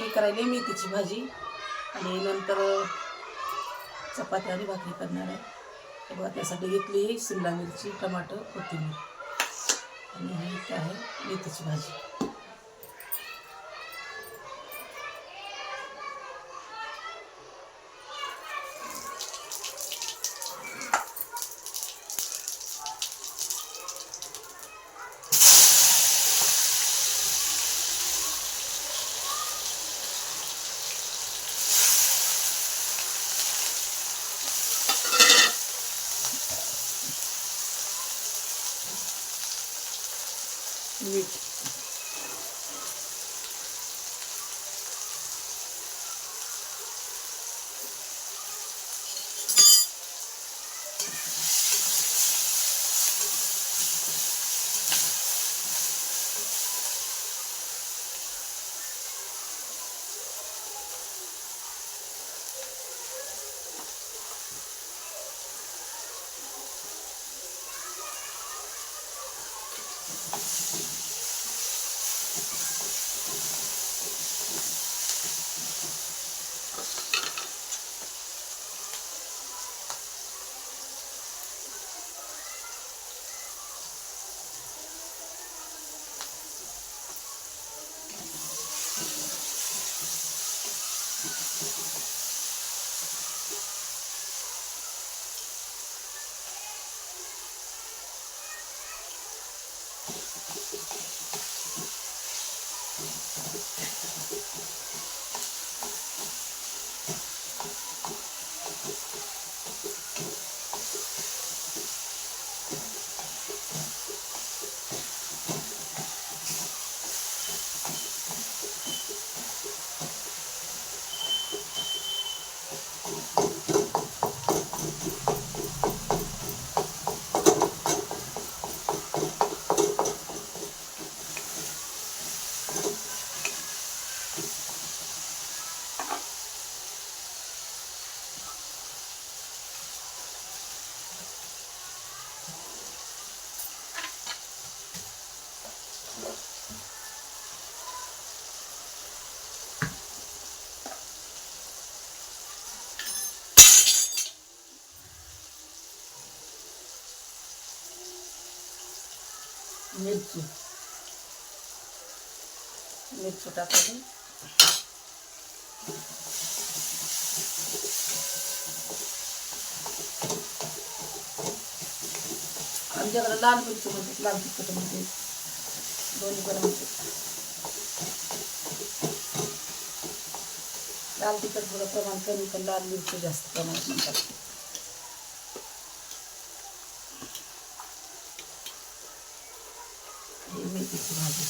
मी करायला मेथीची भाजी आणि नंतर चपाती आणि भाकरी करणार आहे. बघा त्यासाठी घेतली शिमला मिरची, टमाटर, कोथिंबीर आणि ही इथे आहे मेथीची भाजी. मीठ, मिरची, मिरची टाकायची. आमच्याकडे लाल मिरची म्हणतात, लाल तिखट म्हणते, दोन्ही पण म्हणते. लाल तिखट थोडं प्रमाण कमी पण लाल मिरची जास्त प्रमाणात म्हणतात. ही मेथीची भाजी.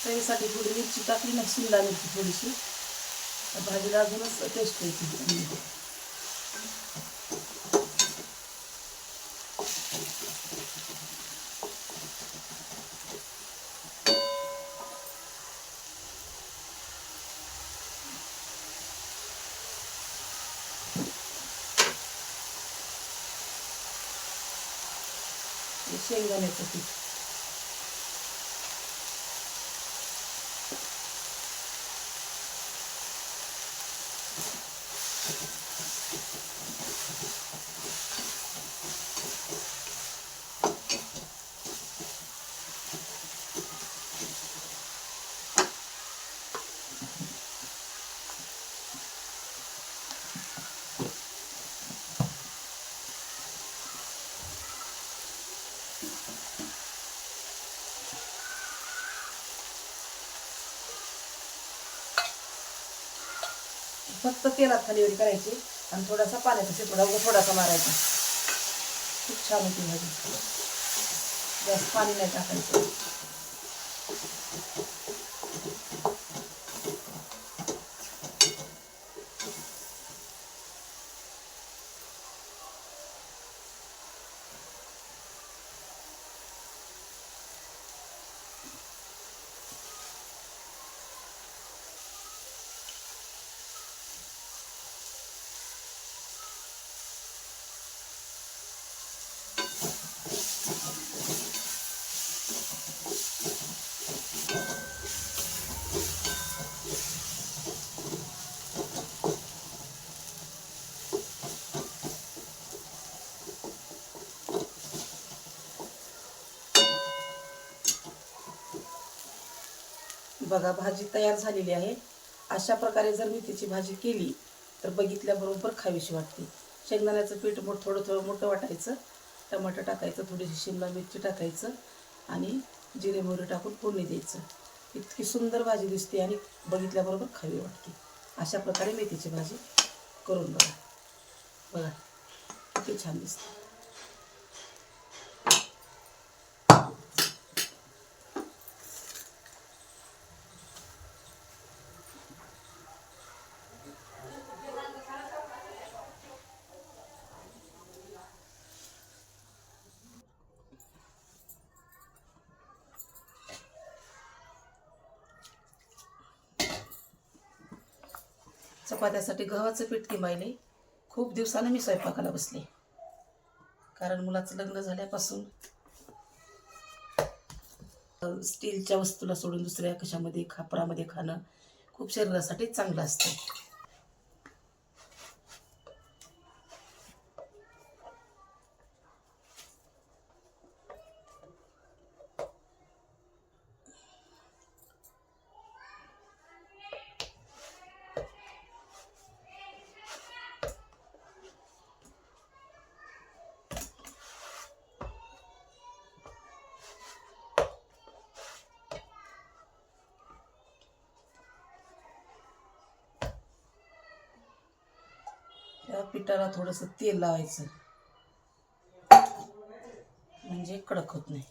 चवीसाठी थोडी मिरची टाकली ना, शिमला मिरची थोडीशी, भाजीला अजूनच टेस्ट येते. शेंगदाण्याचं पीठ, फक्त तेलात खालीवरी करायची आणि थोडासा पाण्याचा शिपडा थोडासा मारायचा. खूप छान होती भाजी. जास्त पाणी नाही टाकायचं. बघा भाजी तयार झालेली आहे. अशा प्रकारे जर मेथीची भाजी केली तर बघितल्याबरोबर खावीशी वाटते. शेंगदाण्याचं पीठ थोडं थोडं मोठं वाटायचं, टमाटर टाकायचं, थोडीशी शिमला मिरची टाकायचं आणि जिरे मोहरी टाकून फोडणी द्यायचं. इतकी सुंदर भाजी दिसते आणि बघितल्याबरोबर खावी वाटते. अशा प्रकारे मेथीची भाजी करून बघा. बघा किती छान दिसते. चपात्यासाठी गव्हाचं पीठ किंबायले खूप दिवसानं मी स्वयंपाकाला बसले. कारण मुलाचं लग्न झाल्यापासून स्टीलच्या वस्तूला सोडून दुसऱ्या कशामध्ये खापरामध्ये खाणं खूप शरीरासाठी चांगलं असतं. त्या पिठाला थोडंसं तेल लावायचं म्हणजे कडक होत नाही.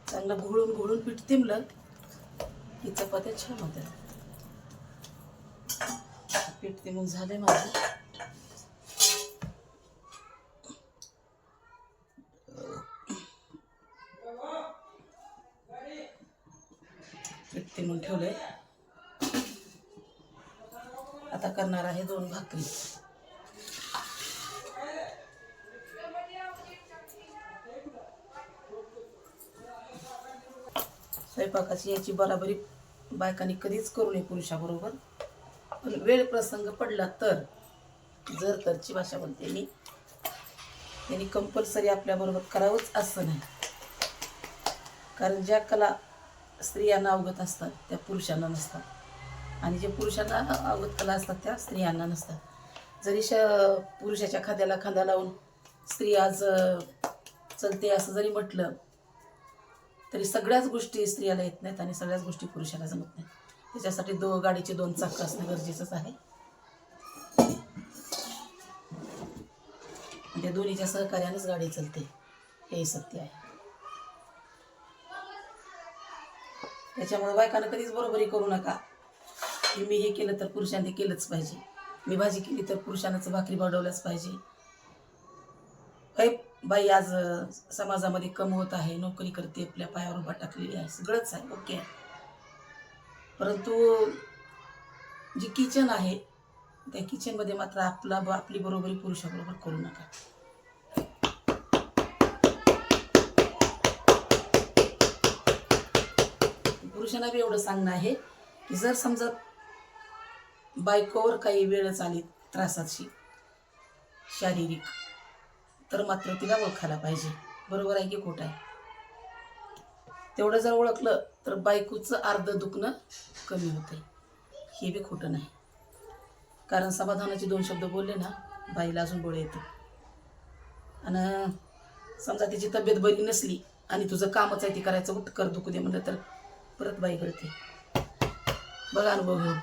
चांगलं घोळून घोळून पीठ तिंबलं की चपात्या छान होत्या. पीठ तिंबून झाले माझं. पीठ तिंबून ठेवलंय. आता करणार आहे 2 भाकरी. स्वयंपाकाची याची बराबरी बायकांनी कधीच करू नये पुरुषाबरोबर. पण वेळ प्रसंग पडला तर जर तरची भाषा म्हणते मी, त्यांनी कंपल्सरी आपल्याबरोबर करावंच असं नाही. कारण ज्या कला स्त्रियांना अवगत असतात त्या पुरुषांना नसतात आणि जे पुरुषांना अवगत कला असतात त्या स्त्रियांना नसतात. जरी पुरुषाच्या खांद्याला खांदा लावून स्त्री आज चलते असं जरी म्हटलं तरी सगळ्याच गोष्टी स्त्रियाला येत नाहीत आणि सगळ्याच गोष्टी पुरुषाला जमत नाहीत. त्याच्यासाठी गाडीचे 2 चाकं असणं गरजेचंच आहे. त्या दोन्हीच्या सहकार्यानेच गाडी चालते, हेही सत्य आहे. त्याच्यामुळे बायकांना कधीच बरोबरी करू नका की मी हे केलं तर पुरुषांनी केलंच पाहिजे, मी भाजी केली तर पुरुषांनाच भाकरी बनवल्याच पाहिजे. काही बाई आज समाजामध्ये कमवत आहे, नोकरी करते, आपल्या पायावर उभा टाकलेली आहे, सगळंच आहे, ओके आहे. परंतु जी किचन आहे त्या किचनमध्ये मात्र आपली बरोबरी पुरुषाबरोबर करू नका. पुरुषांना बी एवढं सांगणं आहे की जर समजा बायकोवर काही वेळच आली त्रासाची शारीरिक तर मात्र तिला ओळखायला पाहिजे. बरोबर आहे की खोटं आहे? तेवढं जर ओळखलं तर बायकोचं अर्ध दुखणं कमी होते. हे बी खोटं नाही. कारण समाधानाचे 2 शब्द बोलले ना बाईला अजून डोळे येतं. आणि समजा तिची तब्येत बरी नसली आणि तुझं कामच आहे ते करायचं, उठ कर दुखू दे म्हणलं तर परत बाई कळते. बघा अनुभव घेऊन.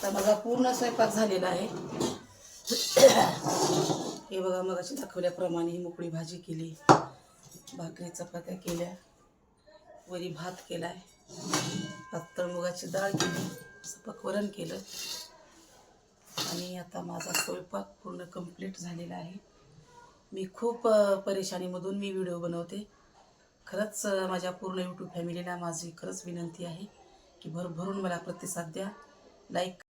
आता माझा पूर्ण स्वयंपाक झालेला आहे. हे बघा, मगाशी दाखवल्याप्रमाणे ही मोकळी भाजी केली, भाकरी चपात्या केल्या, वरी भात केलाय, पातळ मुगाची डाळ केली, पकवरण केलं आणि आता माझा स्वयंपाक पूर्ण कंप्लीट झालेला आहे. मी खूप परेशानीमधून मी व्हिडिओ बनवते. खरंच माझ्या पूर्ण यूट्यूब फॅमिलीला माझी खरंच विनंती आहे की भरभरून मला प्रतिसाद द्या, लाईक